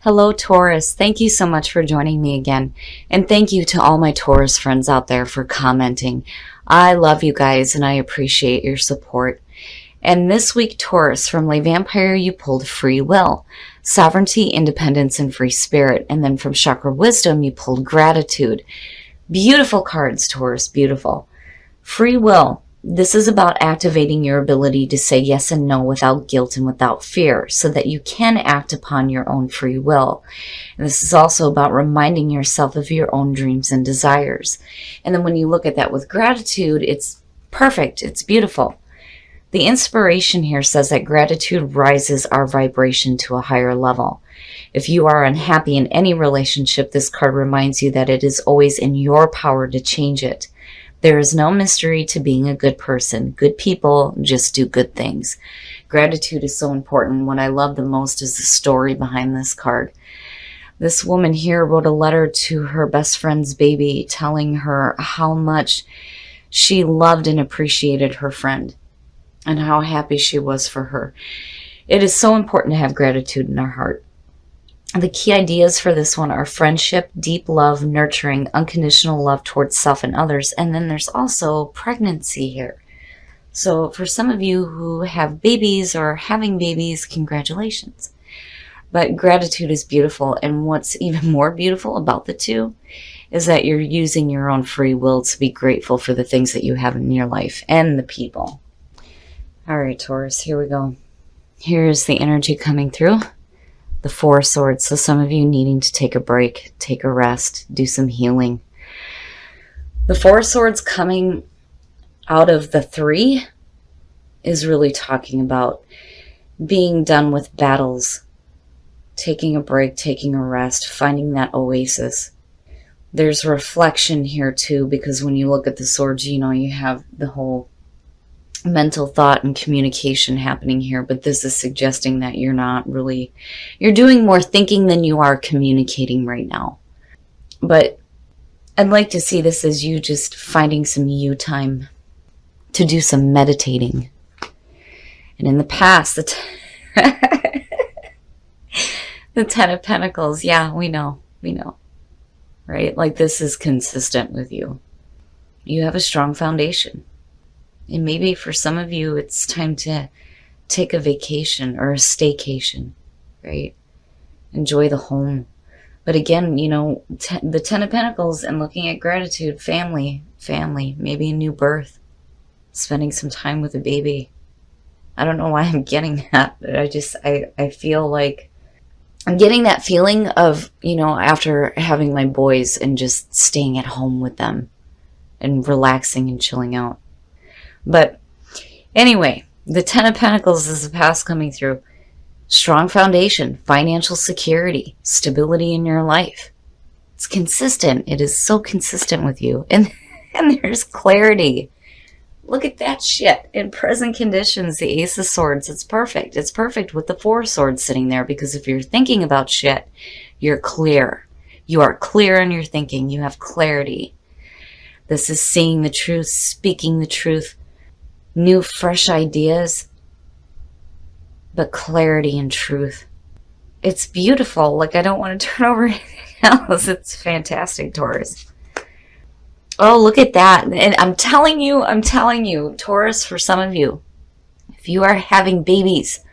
Hello, Taurus. Thank you so much for joining me again. And thank you to all my Taurus friends out there for commenting. I love you guys and I appreciate your support. And this week, Taurus, from Le Vampire, you pulled free will, sovereignty, independence, and free spirit. And then from Chakra Wisdom, you pulled gratitude. Beautiful cards, Taurus, beautiful. Free will. This is about activating your ability to say yes and no without guilt and without fear so that you can act upon your own free will. And this is also about reminding yourself of your own dreams and desires. And then when you look at that with gratitude, it's perfect. It's beautiful. The inspiration here says that gratitude rises our vibration to a higher level. If you are unhappy in any relationship, this card reminds you that it is always in your power to change it. There is no mystery to being a good person. Good people just do good things. Gratitude is so important. What I love the most is the story behind this card. This woman here wrote a letter to her best friend's baby telling her how much she loved and appreciated her friend and how happy she was for her. It is so important to have gratitude in our heart. The key ideas for this one are friendship, deep love, nurturing, unconditional love towards self and others. And then there's also pregnancy here. So for some of you who have babies or having babies, congratulations. But gratitude is beautiful. And what's even more beautiful about the two is that you're using your own free will to be grateful for the things that you have in your life and the people. All right, Taurus, here we go. Here's the energy coming through. The Four of Swords, so some of you needing to take a break, take a rest, do some healing. The Four of Swords coming out of the Three is really talking about being done with battles, taking a break, taking a rest, finding that oasis. There's reflection here too, because when you look at the swords, you know, you have the whole mental thought and communication happening here, but this is suggesting that you're doing more thinking than you are communicating right now. But I'd like to see this as you just finding some you time to do some meditating. And in the past, the Ten of Pentacles, yeah, we know, right? Like this is consistent with you. You have a strong foundation. And maybe for some of you, it's time to take a vacation or a staycation, right? Enjoy the home. But again, you know, the Ten of Pentacles and looking at gratitude, family, maybe a new birth, spending some time with a baby. I don't know why I'm getting that. I feel like I'm getting that feeling of, you know, after having my boys and just staying at home with them and relaxing and chilling out. But anyway, the Ten of Pentacles is the past coming through. Strong foundation, financial security, stability in your life. It's consistent. It is so consistent with you. And there's clarity. Look at that shit. In present conditions, the Ace of Swords, it's perfect. It's perfect with the Four of Swords sitting there, because if you're thinking about shit, you're clear. You are clear in your thinking. You have clarity. This is seeing the truth, speaking the truth. New, fresh ideas, but clarity and truth. It's beautiful. Like, I don't want to turn over anything else. It's fantastic, Taurus. Oh, look at that. And I'm telling you, Taurus, for some of you, if you are having babies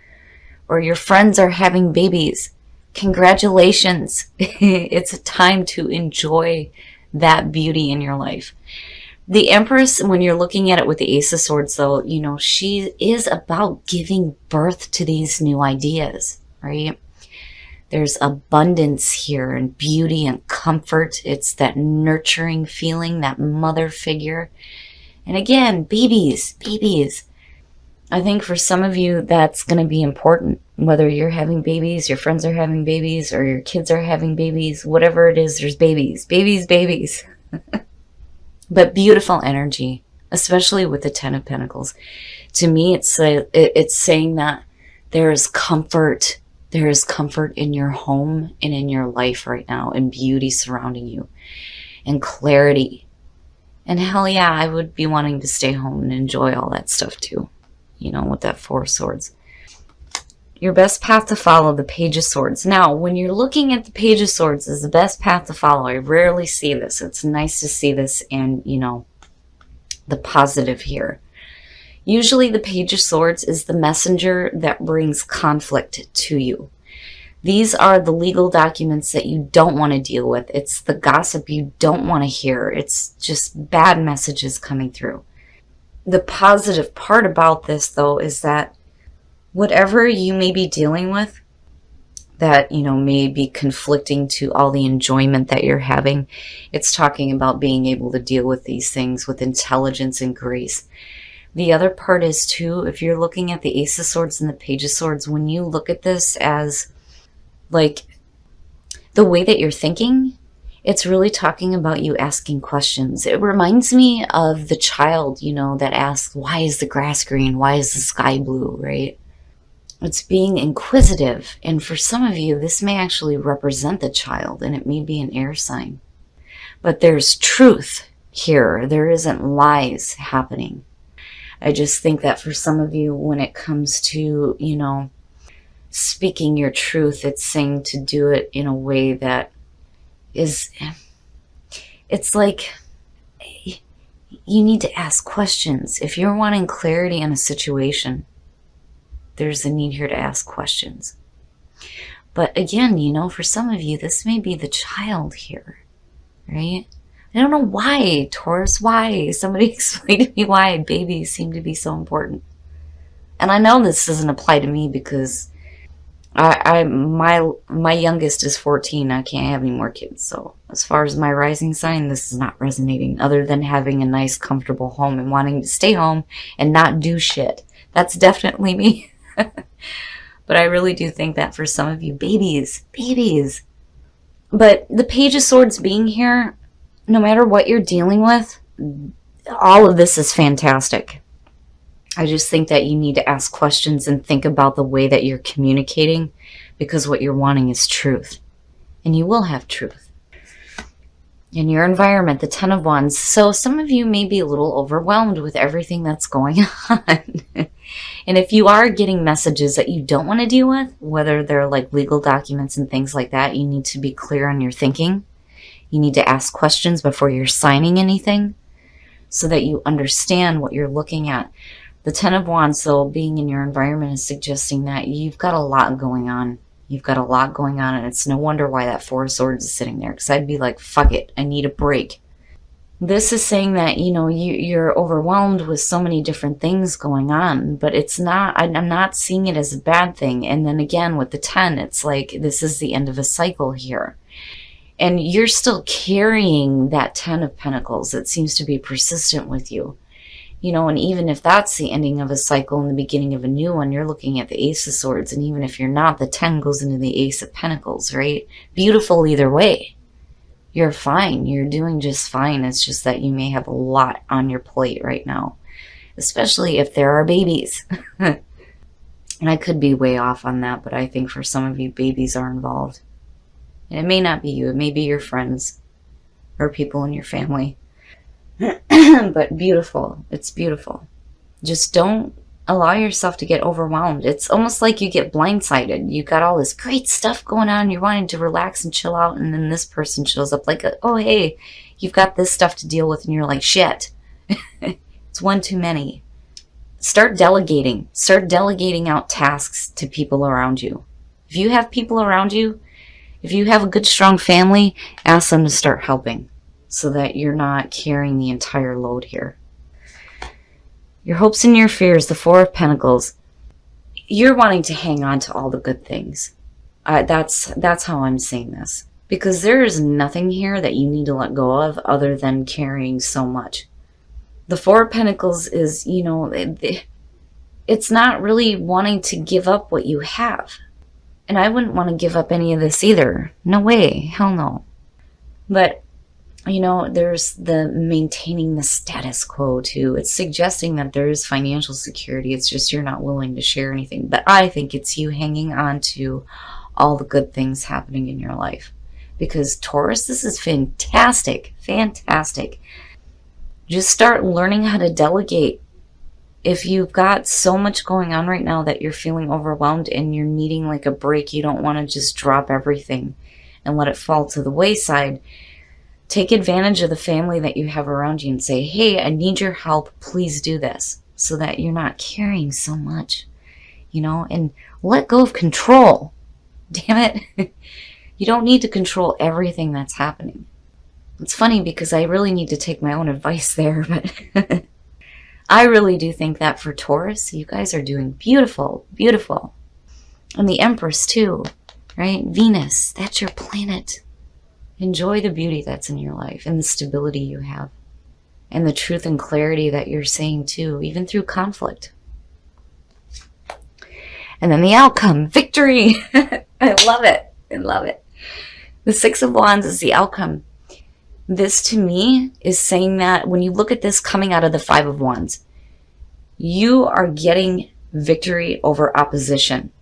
or your friends are having babies, congratulations. It's a time to enjoy that beauty in your life. The Empress, when you're looking at it with the Ace of Swords, though, you know, she is about giving birth to these new ideas, right? There's abundance here and beauty and comfort. It's that nurturing feeling, that mother figure. And again, babies. I think for some of you, that's going to be important. Whether you're having babies, your friends are having babies, or your kids are having babies, whatever it is, there's babies. But beautiful energy, especially with the Ten of Pentacles. To me, it's saying that there is comfort. There is comfort in your home and in your life right now, and beauty surrounding you, and clarity. And hell yeah, I would be wanting to stay home and enjoy all that stuff too, you know, with that Four of Swords. your best path to follow, the Page of Swords. Now, when you're looking at the Page of Swords as the best path to follow, I rarely see this. It's nice to see this and, you know, the positive here. Usually the Page of Swords is the messenger that brings conflict to you. These are the legal documents that you don't want to deal with. It's the gossip you don't want to hear. It's just bad messages coming through. The positive part about this, though, is that whatever you may be dealing with that, you know, may be conflicting to all the enjoyment that you're having, it's talking about being able to deal with these things with intelligence and grace. The other part is, too, if you're looking at the Ace of Swords and the Page of Swords, when you look at this as, like, the way that you're thinking, it's really talking about you asking questions. It reminds me of the child, you know, that asks, why is the grass green? Why is the sky blue, right? It's being inquisitive. And for some of you, this may actually represent the child, and it may be an air sign. But there's truth here. There isn't lies happening. I just think that for some of you, when it comes to, you know, speaking your truth, it's saying to do it in a way that is, it's like you need to ask questions. If you're wanting clarity in a situation, there's a need here to ask questions. But again, you know, for some of you, this may be the child here, right? I don't know why, Taurus, why? Somebody explain to me why babies seem to be so important. And I know this doesn't apply to me because my youngest is 14. I can't have any more kids. So as far as my rising sign, this is not resonating, other than having a nice, comfortable home and wanting to stay home and not do shit. That's definitely me. But I really do think that for some of you, babies. But the Page of Swords being here, no matter what you're dealing with, all of this is fantastic. I just think that you need to ask questions and think about the way that you're communicating, because what you're wanting is truth. And you will have truth. In your environment, the Ten of Wands. So some of you may be a little overwhelmed with everything that's going on. And if you are getting messages that you don't want to deal with, whether they're like legal documents and things like that, you need to be clear on your thinking. You need to ask questions before you're signing anything so that you understand what you're looking at. The Ten of Wands, though, being in your environment is suggesting that you've got a lot going on. You've got a lot going on, and it's no wonder why that Four of Swords is sitting there, because I'd be like, fuck it, I need a break. This is saying that, you know, you're overwhelmed with so many different things going on, but it's not, I'm not seeing it as a bad thing. And then again, with the 10, it's like, this is the end of a cycle here. And you're still carrying that 10 of Pentacles that seems to be persistent with you. You know, and even if that's the ending of a cycle and the beginning of a new one, you're looking at the Ace of Swords. And even if you're not, the 10 goes into the Ace of Pentacles, right? Beautiful either way. You're fine. You're doing just fine. It's just that you may have a lot on your plate right now, especially if there are babies. And I could be way off on that, but I think for some of you, babies are involved. And it may not be you. It may be your friends or people in your family. But beautiful. It's beautiful. Just don't allow yourself to get overwhelmed. It's almost like you get blindsided. You got all this great stuff going on. You're wanting to relax and chill out. And then this person shows up like, oh, hey, you've got this stuff to deal with. And you're like, shit. It's one too many. Start delegating. Start delegating out tasks to people around you. If you have people around you, if you have a good, strong family, ask them to start helping so that you're not carrying the entire load here. Your hopes and your fears, the Four of Pentacles. You're wanting to hang on to all the good things. That's how I'm seeing this. Because there is nothing here that you need to let go of other than carrying so much. The Four of Pentacles is, you know, it's not really wanting to give up what you have. And I wouldn't want to give up any of this either. No way. Hell no. But you know, there's the maintaining the status quo too. It's suggesting that there is financial security. It's just you're not willing to share anything. But I think it's you hanging on to all the good things happening in your life. Because Taurus, this is fantastic. Fantastic. Just start learning how to delegate if you've got so much going on right now that you're feeling overwhelmed and you're needing like a break, you don't want to just drop everything and let it fall to the wayside, take advantage of the family that you have around you and say, hey, I need your help. Please do this, so that you're not carrying so much, you know, and let go of control. Damn it. You don't need to control everything that's happening. It's funny because I really need to take my own advice there, but I really do think that for Taurus, you guys are doing beautiful, beautiful. And the Empress too, right? Venus, that's your planet. Enjoy the beauty that's in your life and the stability you have and the truth and clarity that you're saying too, even through conflict. And then the outcome, victory. I love it. I love it. The Six of Wands is the outcome. This to me is saying that when you look at this coming out of the Five of Wands, you are getting victory over opposition.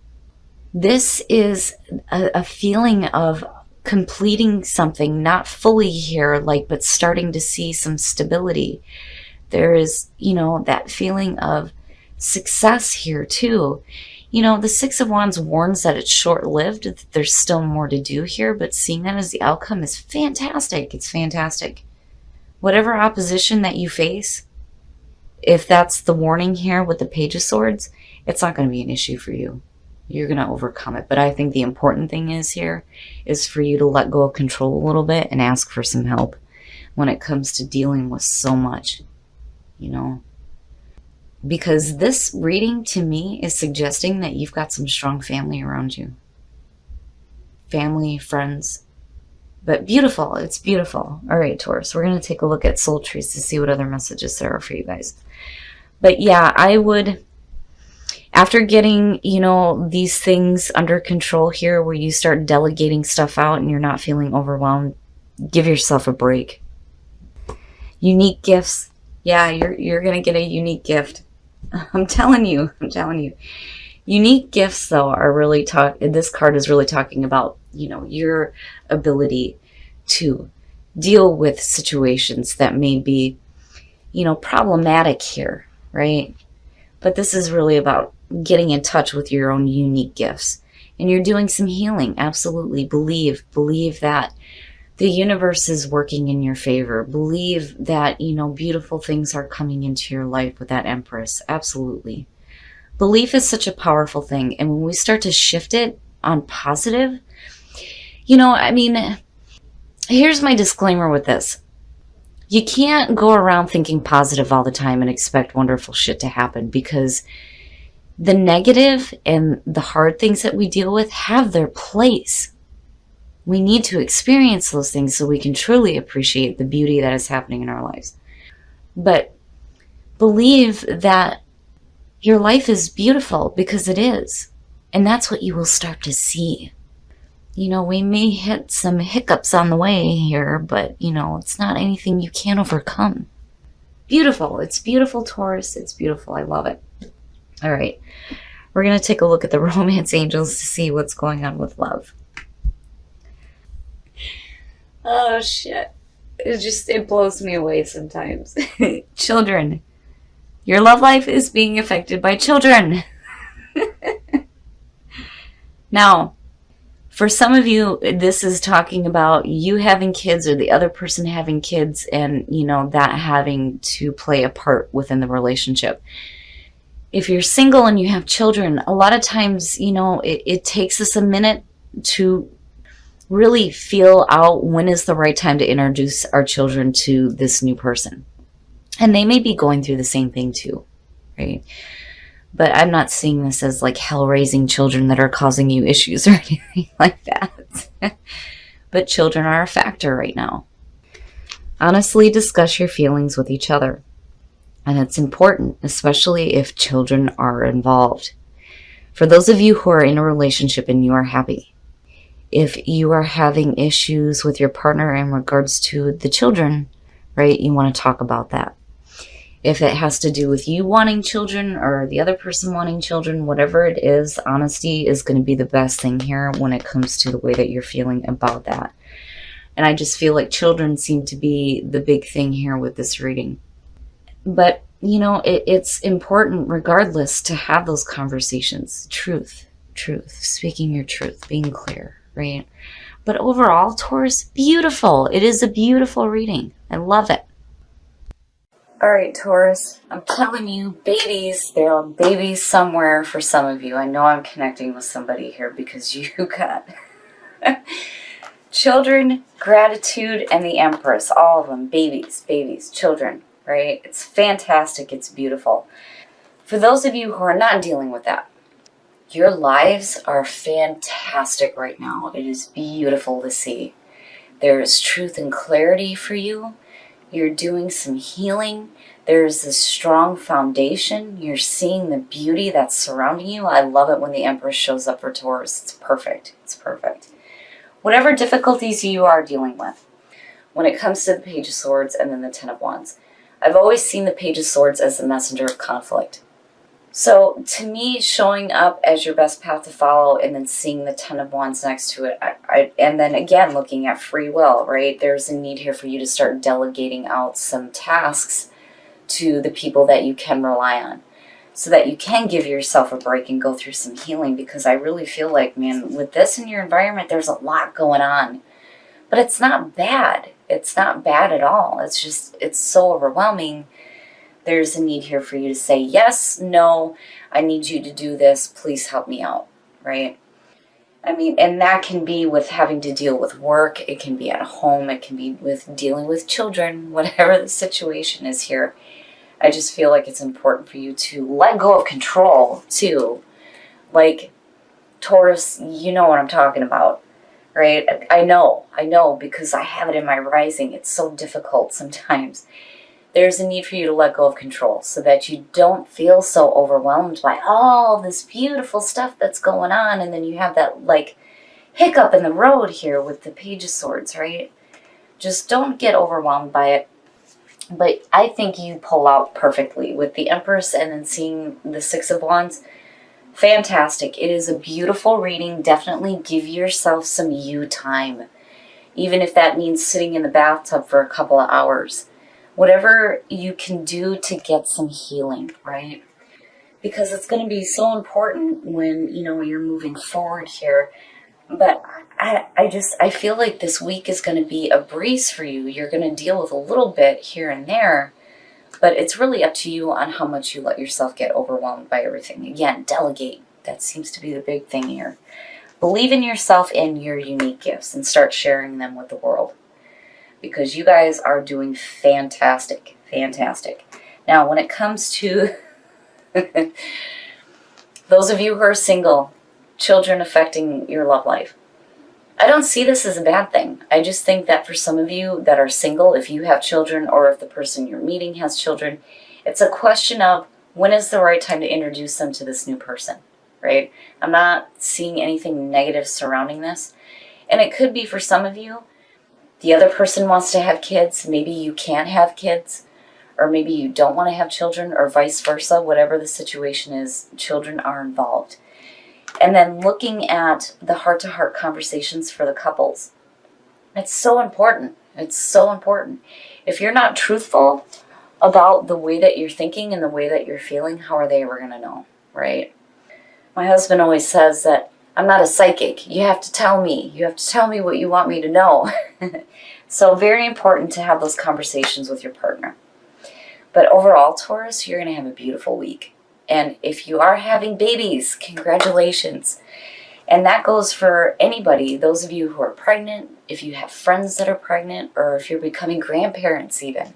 This is a feeling of completing something, not fully here, like, but starting to see some stability. There is, you know, that feeling of success here too. You know, the Six of Wands warns that it's short-lived, that there's still more to do here, but seeing that as the outcome is fantastic. It's fantastic. Whatever opposition that you face, if that's the warning here with the Page of Swords, it's not going to be an issue for you. You're going to overcome it. But I think the important thing is here is for you to let go of control a little bit and ask for some help when it comes to dealing with so much, you know. Because this reading to me is suggesting that you've got some strong family around you. Family, friends. But beautiful. It's beautiful. All right, Taurus. We're going to take a look at soul trees to see what other messages there are for you guys. But yeah, I would, after getting, you know, these things under control here where you start delegating stuff out and you're not feeling overwhelmed, give yourself a break. Unique gifts. Yeah, you're going to get a unique gift. I'm telling you. Unique gifts, though, are really this card is really talking about, you know, your ability to deal with situations that may be, you know, problematic here, right? But this is really about getting in touch with your own unique gifts. And you're doing some healing. Absolutely. Believe that the universe is working in your favor. Believe that, you know, beautiful things are coming into your life with that Empress. Absolutely. Belief is such a powerful thing. And when we start to shift it on positive, you know, I mean, here's my disclaimer with this. You can't go around thinking positive all the time and expect wonderful shit to happen, because the negative and the hard things that we deal with have their place. We need to experience those things so we can truly appreciate the beauty that is happening in our lives. But believe that your life is beautiful, because it is. And that's what you will start to see. You know, we may hit some hiccups on the way here, but, you know, it's not anything you can't overcome. Beautiful. It's beautiful, Taurus. It's beautiful. I love it. All right. We're going to take a look at the romance angels to see what's going on with love. Oh, shit. It blows me away sometimes. Children. Your love life is being affected by children. Now, for some of you, this is talking about you having kids or the other person having kids, and, you know, that having to play a part within the relationship. If you're single and you have children, a lot of times, you know, it takes us a minute to really feel out when is the right time to introduce our children to this new person. And they may be going through the same thing too, right? But I'm not seeing this as like hell-raising children that are causing you issues or anything like that. But children are a factor right now. Honestly, discuss your feelings with each other. And it's important, especially if children are involved. For those of you who are in a relationship and you are happy, if you are having issues with your partner in regards to the children, right, you want to talk about that. If it has to do with you wanting children or the other person wanting children, whatever it is, honesty is going to be the best thing here when it comes to the way that you're feeling about that. And I just feel like children seem to be the big thing here with this reading. But you know, it's important regardless to have those conversations. Truth, speaking your truth, being clear, right? But overall, Taurus, beautiful. It is a beautiful reading. I love it. All right, Taurus, I'm telling you, babies, there are babies somewhere for some of you. I know I'm connecting with somebody here because you got children, gratitude, and the Empress. All of them, babies, children, right? It's fantastic. It's beautiful. For those of you who are not dealing with that, your lives are fantastic right now. It is beautiful to see. There is truth and clarity for you. You're doing some healing. There's this strong foundation. You're seeing the beauty that's surrounding you. I love it when the Empress shows up for Taurus. It's perfect. It's perfect. Whatever difficulties you are dealing with, when it comes to the Page of Swords and then the Ten of Wands, I've always seen the Page of Swords as the messenger of conflict. So to me, showing up as your best path to follow and then seeing the Ten of Wands next to it, and then again, looking at free will, right? There's a need here for you to start delegating out some tasks to the people that you can rely on so that you can give yourself a break and go through some healing, because I really feel like, man, with this in your environment, there's a lot going on. But it's not bad. It's not bad at all. It's just, it's so overwhelming. There's a need here for you to say, yes, no, I need you to do this. Please help me out, right? I mean, and that can be with having to deal with work. It can be at home. It can be with dealing with children, whatever the situation is here. I just feel like it's important for you to let go of control, too. Like, Taurus, you know what I'm talking about, right? I know, because I have it in my rising. It's so difficult sometimes. There's a need for you to let go of control so that you don't feel so overwhelmed by all this beautiful stuff that's going on. And then you have that, like, hiccup in the road here with the Page of Swords, right? Just don't get overwhelmed by it. But I think you pull out perfectly with the Empress and then seeing the Six of Wands. Fantastic. It is a beautiful reading. Definitely give yourself some you time. Even if that means sitting in the bathtub for a couple of hours. Whatever you can do to get some healing, right? Because it's going to be so important when, you know, you're moving forward here. But I feel like this week is going to be a breeze for you. You're going to deal with a little bit here and there, but it's really up to you on how much you let yourself get overwhelmed by everything. Again, delegate. That seems to be the big thing here. Believe in yourself and your unique gifts and start sharing them with the world, because you guys are doing fantastic, fantastic. Now, when it comes to those of you who are single, children affecting your love life, I don't see this as a bad thing. I just think that for some of you that are single, if you have children or if the person you're meeting has children, it's a question of when is the right time to introduce them to this new person, right? I'm not seeing anything negative surrounding this. And it could be for some of you, the other person wants to have kids. Maybe you can't have kids, or maybe you don't want to have children, or vice versa. Whatever the situation is, children are involved. And then looking at the heart-to-heart conversations for the couples. It's so important. It's so important. If you're not truthful about the way that you're thinking and the way that you're feeling, how are they ever going to know, right? My husband always says that I'm not a psychic. You have to tell me. You have to tell me what you want me to know. So very important to have those conversations with your partner. But overall, Taurus, you're going to have a beautiful week. And if you are having babies, congratulations. And that goes for anybody, those of you who are pregnant, if you have friends that are pregnant, or if you're becoming grandparents even,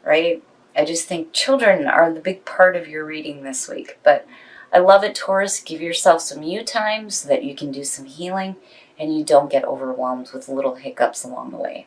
right? I just think children are the big part of your reading this week. But I love it, Taurus. Give yourself some you time so that you can do some healing and you don't get overwhelmed with little hiccups along the way.